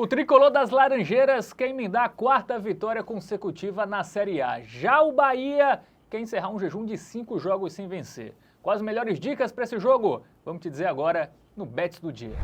O tricolor das Laranjeiras quer emendar a quarta vitória consecutiva na Série A. Já o Bahia quer encerrar um jejum de 5 jogos sem vencer. Quais as melhores dicas para esse jogo? Vamos te dizer agora no Bets do Dia.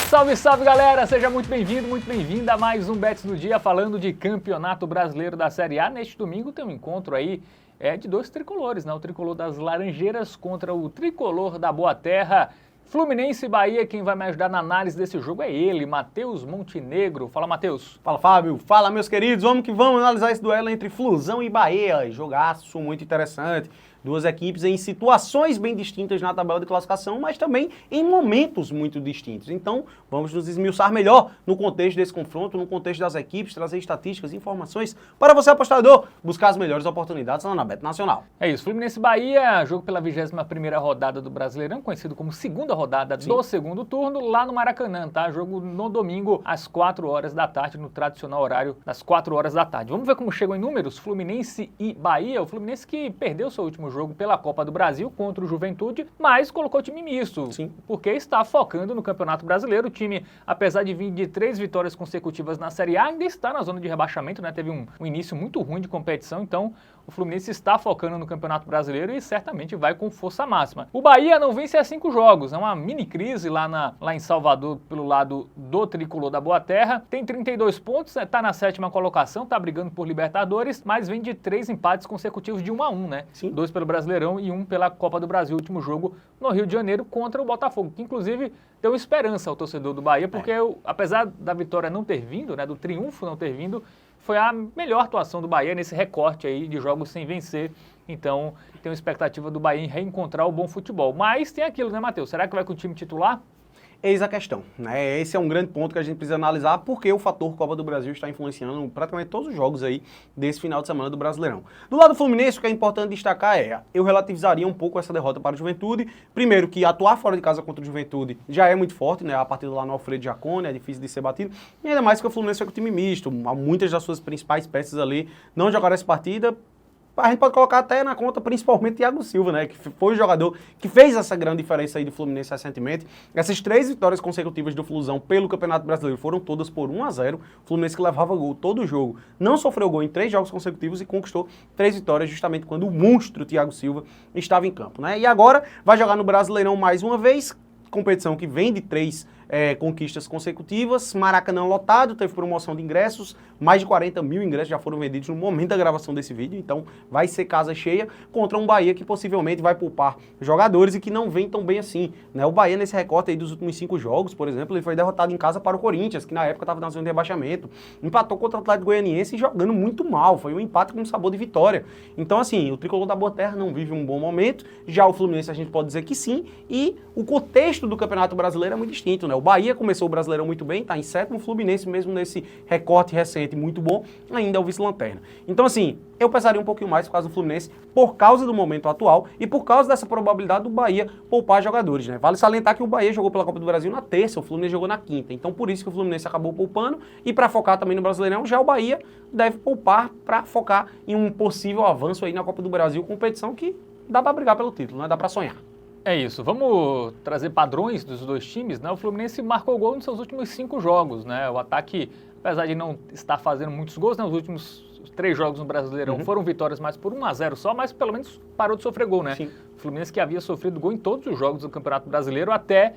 Salve, salve galera! Seja muito bem-vindo, muito bem-vinda a mais um Bets do Dia falando de Campeonato Brasileiro da Série A. Neste domingo tem um encontro aí de dois tricolores, né? O tricolor das Laranjeiras contra o tricolor da Boa Terra. Fluminense e Bahia, quem vai me ajudar na análise desse jogo é ele, Matheus Montenegro. Fala, Matheus. Fala, Fábio. Fala, meus queridos. Vamos que vamos analisar esse duelo entre Flusão e Bahia. Jogaço muito interessante. Duas equipes em situações bem distintas na tabela de classificação, mas também em momentos muito distintos. Então, vamos nos esmiuçar melhor no contexto desse confronto, no contexto das equipes, trazer estatísticas, informações para você, apostador, buscar as melhores oportunidades lá na Bet Nacional. É isso, Fluminense e Bahia, jogo pela 21ª rodada do Brasileirão, conhecido como segunda rodada do segundo turno, lá no Maracanã, tá? Jogo no domingo, às 4 horas da tarde, no tradicional horário das 4 horas da tarde. Vamos ver como chegam em números Fluminense e Bahia. O Fluminense que perdeu seu último jogo pela Copa do Brasil contra o Juventude, mas colocou o time misto, porque está focando no Campeonato Brasileiro. O time, apesar de vir de 3 vitórias consecutivas na Série A, ainda está na zona de rebaixamento, né? Teve um início muito ruim de competição, então o Fluminense está focando no Campeonato Brasileiro e certamente vai com força máxima. O Bahia não vence há 5 jogos, é uma mini crise lá em Salvador pelo lado do tricolor da Boa Terra. Tem 32 pontos, está na 7ª colocação, está brigando por Libertadores, mas vem de 3 empates consecutivos de 1-1, né? 2 pelo Brasileirão e 1 pela Copa do Brasil, último jogo no Rio de Janeiro contra o Botafogo, que inclusive deu esperança ao torcedor do Bahia, porque apesar da vitória não ter vindo, né, do triunfo não ter vindo, foi a melhor atuação do Bahia nesse recorte aí de jogos sem vencer. Então, tem uma expectativa do Bahia em reencontrar o bom futebol. Mas tem aquilo, né, Matheus? Será que vai com o time titular? Eis a questão, né? Esse é um grande ponto que a gente precisa analisar, porque o fator Copa do Brasil está influenciando praticamente todos os jogos aí desse final de semana do Brasileirão. Do lado do Fluminense, o que é importante destacar eu relativizaria um pouco essa derrota para o Juventude. Primeiro, que atuar fora de casa contra o Juventude já é muito forte, né? A partida lá no Alfredo Jaconi é difícil de ser batido. E ainda mais que o Fluminense é com o time misto. Muitas das suas principais peças ali não jogaram essa partida. A gente pode colocar até na conta, principalmente, Thiago Silva, né? Que foi o jogador que fez essa grande diferença aí do Fluminense recentemente. Essas 3 vitórias consecutivas do Flusão pelo Campeonato Brasileiro foram todas por 1-0. O Fluminense que levava gol todo o jogo, não sofreu gol em 3 jogos consecutivos e conquistou 3 vitórias justamente quando o monstro Thiago Silva estava em campo, né? E agora vai jogar no Brasileirão mais uma vez, competição que vem de 3 conquistas consecutivas, Maracanã lotado, teve promoção de ingressos, mais de 40 mil ingressos já foram vendidos no momento da gravação desse vídeo, então vai ser casa cheia contra um Bahia que possivelmente vai poupar jogadores e que não vem tão bem assim, né? O Bahia nesse recorte aí dos últimos 5 jogos, por exemplo, ele foi derrotado em casa para o Corinthians, que na época estava na zona de rebaixamento, empatou contra o Atlético Goianiense jogando muito mal, foi um empate com sabor de vitória. Então assim, o tricolor da Boa Terra não vive um bom momento, já o Fluminense a gente pode dizer que sim, e o contexto do Campeonato Brasileiro é muito distinto, né? O Bahia começou o Brasileirão muito bem, está em 7º, o Fluminense mesmo nesse recorte recente muito bom, ainda é o vice-lanterna. Então assim, eu pesaria um pouquinho mais por causa do Fluminense, por causa do momento atual e por causa dessa probabilidade do Bahia poupar jogadores, né? Vale salientar que o Bahia jogou pela Copa do Brasil na terça, o Fluminense jogou na quinta, então por isso que o Fluminense acabou poupando e para focar também no Brasileirão, já o Bahia deve poupar para focar em um possível avanço aí na Copa do Brasil, competição que dá para brigar pelo título, né? Dá para sonhar. É isso, vamos trazer padrões dos dois times, né? O Fluminense marcou gol nos seus últimos 5 jogos, né? O ataque, apesar de não estar fazendo muitos gols, né? Os últimos 3 jogos no Brasileirão foram vitórias mais por 1-0 só, mas pelo menos parou de sofrer gol, né? Sim. O Fluminense que havia sofrido gol em todos os jogos do Campeonato Brasileiro, até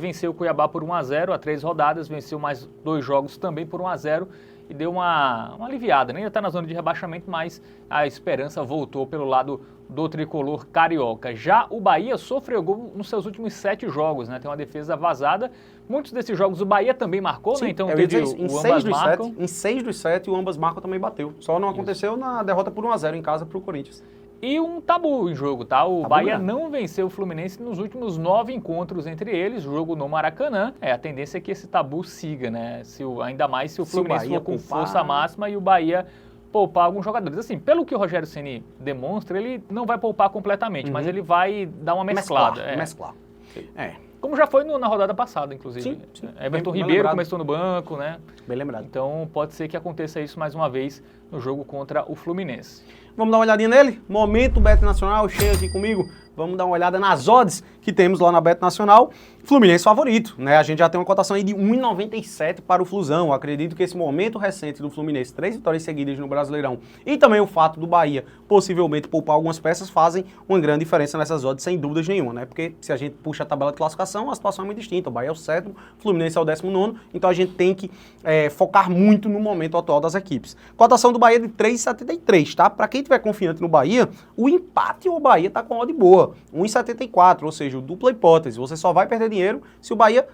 venceu o Cuiabá por 1-0 há 3 rodadas, venceu mais 2 jogos também por 1-0 e deu uma aliviada, né? Ainda está na zona de rebaixamento, mas a esperança voltou pelo lado do tricolor carioca. Já o Bahia sofreu gol nos seus últimos 7 jogos, né? Tem uma defesa vazada. Muitos desses jogos o Bahia também marcou, né? Então teve o ambas marcam. Em 6 dos 7 o ambas marcam também bateu. Só não aconteceu na derrota por 1-0 em casa para o Corinthians. E um tabu em jogo, tá? O Bahia não venceu o Fluminense nos últimos 9 encontros entre eles, jogo no Maracanã. A tendência é que esse tabu siga, né? Ainda mais se o Fluminense for com força máxima e o Bahia poupar alguns jogadores. Assim, pelo que o Rogério Ceni demonstra, ele não vai poupar completamente, mas ele vai dar uma mesclada. Mesclar. Como já foi na rodada passada, inclusive. Sim. Everton Bem Ribeiro lembrado. começou no banco, né? Bem lembrado. Então pode ser que aconteça isso mais uma vez no jogo contra o Fluminense. Vamos dar uma olhadinha nele? Momento Bet Nacional, cheio aqui comigo. Vamos dar uma olhada nas odds que temos lá na Bet Nacional. Fluminense favorito, né? A gente já tem uma cotação aí de 1,97 para o Flusão. Eu acredito que esse momento recente do Fluminense, 3 vitórias seguidas no Brasileirão, e também o fato do Bahia possivelmente poupar algumas peças, fazem uma grande diferença nessas odds, sem dúvidas nenhuma, né? Porque se a gente puxa a tabela de classificação, a situação é muito distinta. O Bahia é o 7º, o Fluminense é o 19º, então a gente tem que focar muito no momento atual das equipes. Cotação do Bahia de 3,73, tá? Para quem tiver confiante no Bahia, o empate o Bahia tá com odd boa, 1,74, ou seja, dupla hipótese. Você só vai perder dinheiro se o Bahia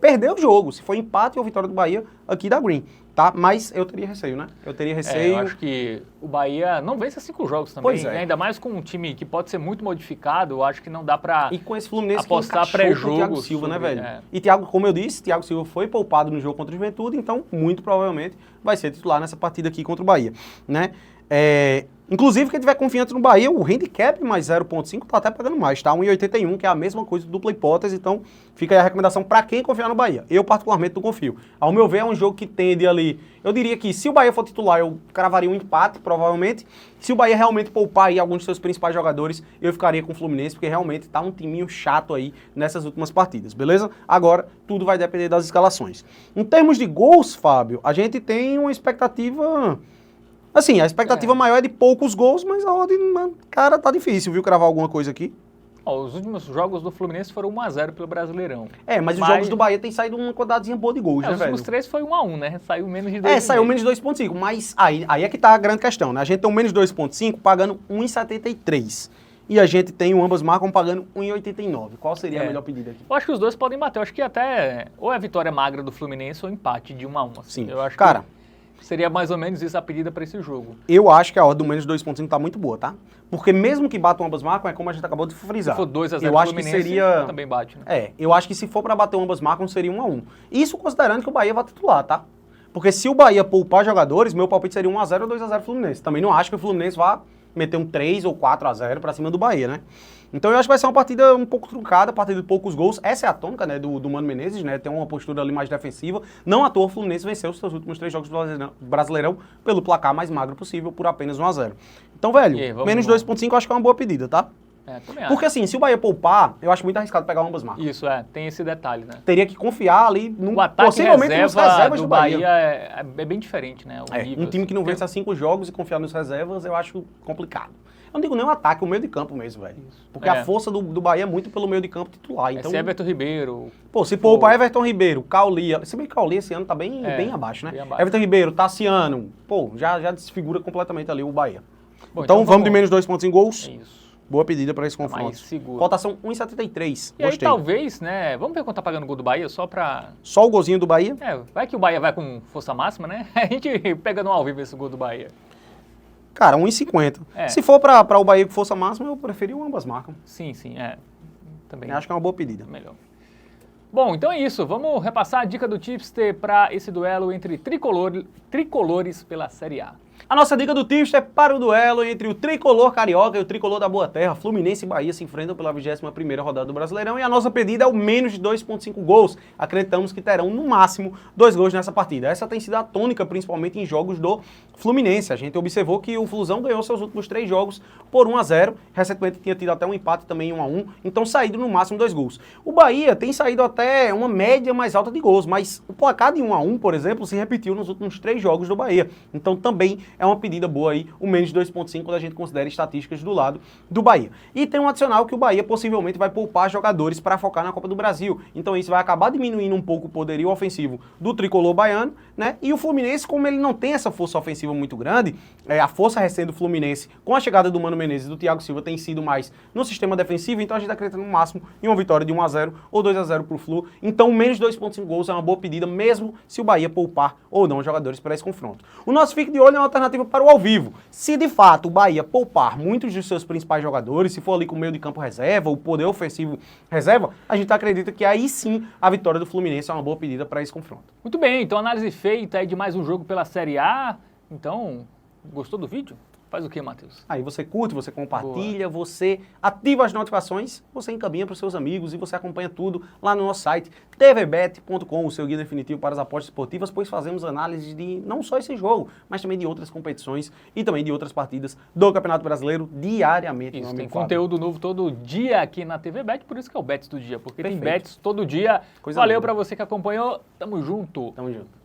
perder o jogo, se for empate ou vitória do Bahia aqui da Green, tá? Mas eu teria receio, né? Eu teria receio. Eu acho que o Bahia não vence 5 jogos também, Pois é. né? Ainda mais com um time que pode ser muito modificado, eu acho que não dá pra E com esse Fluminense apostar que encaixou com pré-jogo o Thiago Silva, né, sobre- velho? é. E Thiago, como eu disse, Thiago Silva foi poupado no jogo contra o Juventude, então muito provavelmente vai ser titular nessa partida aqui contra o Bahia, né? Inclusive, quem tiver confiante no Bahia, o handicap mais 0,5 tá até pagando mais, tá? 1,81, que é a mesma coisa do dupla hipótese, então fica aí a recomendação para quem confiar no Bahia. Eu particularmente não confio. Ao meu ver, é um jogo que tende ali, eu diria que se o Bahia for titular, eu cravaria um empate, provavelmente. Se o Bahia realmente poupar aí alguns de seus principais jogadores, eu ficaria com o Fluminense, porque realmente tá um timinho chato aí nessas últimas partidas, beleza? Agora, tudo vai depender das escalações. Em termos de gols, Fábio, a gente tem uma expectativa... Assim, a expectativa maior é de poucos gols, mas a ordem, cara, tá difícil, viu, cravar alguma coisa aqui. Ó, os últimos jogos do Fluminense foram 1-0 pelo Brasileirão. Mas os jogos do Bahia tem saído uma quantidadezinha boa de gols, né, Os velho? últimos 3 foi 1-1, né? Saiu menos de 2,5. Saiu menos de 2,5, mas aí é que tá a grande questão, né? A gente tem um menos de 2,5 pagando 1,73. E a gente tem o ambas marcam pagando 1,89. Qual seria a melhor pedida aqui? Eu acho que os dois podem bater. Eu acho que até ou é a vitória magra do Fluminense ou empate de 1-1. Assim. Sim. Eu acho Cara, que seria mais ou menos isso a pedida para esse jogo. eu acho que a ordem do menos de 2,5 tá muito boa, tá? Porque mesmo que batam ambas marcam, é como a gente acabou de frisar. Se for 2-0 eu acho que Fluminense, seria... também bate, né? Eu acho que se for pra bater ambas marcam, seria 1-1. Isso considerando que o Bahia vai titular, tá? Porque se o Bahia poupar jogadores, meu palpite seria 1-0 ou 2-0 Fluminense. Também não acho que o Fluminense vá meter um 3 ou 4-0 pra cima do Bahia, né? Então eu acho que vai ser uma partida um pouco truncada, partida de poucos gols. Essa é a tônica, né, do Mano Menezes, né? Tem uma postura ali mais defensiva. Não à toa o Fluminense venceu os seus últimos 3 jogos do Brasileirão pelo placar mais magro possível, por apenas 1-0. Então, velho, E aí, menos 2,5 eu acho que é uma boa pedida, tá? Também acho. Porque assim, se o Bahia poupar, eu acho muito arriscado pegar ambas marcas. Isso, tem esse detalhe, né? Teria que confiar ali, O ataque possivelmente nos reserva reservas do do Bahia. é bem diferente, né? O nível, Um time que não assim. vence há 5 jogos e confiar nos reservas, eu acho complicado. Eu não digo nem o ataque, o meio de campo mesmo, velho. Porque a força do Bahia é muito pelo meio de campo titular. Então, Esse Everton Ribeiro. pô, se poupa Everton Ribeiro, Cauli, se bem que Cauli esse ano tá bem abaixo, né? bem abaixo. Everton Ribeiro, Tassiano, pô, já desfigura completamente ali o Bahia. Bom, então vamos de menos 2,5 gols. É isso. Boa pedida para esse mais confronto. seguro. Cotação 1,73. E aí Gostei. talvez, né? Vamos ver quanto tá pagando o gol do Bahia, só pra... Só o golzinho do Bahia? Vai que o Bahia vai com força máxima, né? A gente pega no ao vivo esse gol do Bahia. Cara, 1,50. É. Se for para o Bahia com força máxima, eu preferi o ambas marcam. Sim, também. Eu acho que é uma boa pedida. Melhor. Bom, então é isso. Vamos repassar a dica do Tipster para esse duelo entre tricolores pela Série A. A nossa dica do Tipster é para o duelo entre o tricolor carioca e o tricolor da Boa Terra. Fluminense e Bahia se enfrentam pela 21ª rodada do Brasileirão e a nossa pedida é o menos de 2,5 gols. Acreditamos que terão no máximo 2 gols nessa partida. Essa tem sido a tônica, principalmente em jogos do Fluminense. A gente observou que o Flusão ganhou seus últimos 3 jogos por 1-0. Recentemente tinha tido até um empate também 1-1. Então saído no máximo 2 gols. O Bahia tem saído até uma média mais alta de gols, mas o placar de 1-1, por exemplo, se repetiu nos últimos 3 jogos do Bahia. Então também é uma pedida boa aí, o menos de 2,5 quando a gente considera estatísticas do lado do Bahia. E tem um adicional que o Bahia possivelmente vai poupar jogadores para focar na Copa do Brasil. Então isso vai acabar diminuindo um pouco o poderio ofensivo do tricolor baiano, né? E o Fluminense, como ele não tem essa força ofensiva muito grande, a força recente do Fluminense com a chegada do Mano Menezes e do Thiago Silva tem sido mais no sistema defensivo, então a gente acredita no máximo em uma vitória de 1-0 ou 2-0 pro Flu. Então menos de 2,5 gols é uma boa pedida, mesmo se o Bahia poupar ou não jogadores para esse confronto. O nosso Fique de Olho é uma alternativa para o ao vivo. Se de fato o Bahia poupar muitos dos seus principais jogadores, se for ali com o meio de campo reserva, o poder ofensivo reserva, a gente acredita que aí sim a vitória do Fluminense é uma boa pedida para esse confronto. Muito bem, então análise feita aí de mais um jogo pela Série A. Então, gostou do vídeo? Faz o quê, Matheus? Aí você curte, você compartilha, você ativa as notificações, você encaminha para os seus amigos e você acompanha tudo lá no nosso site tvbet.com, o seu guia definitivo para as apostas esportivas, pois fazemos análise de não só esse jogo, mas também de outras competições e também de outras partidas do Campeonato Brasileiro diariamente. Isso, tem conteúdo novo todo dia aqui na TV Bet, por isso que é o Bets do Dia, porque tem bets todo dia. Coisa Valeu linda. para você que acompanhou, tamo junto. Tamo junto.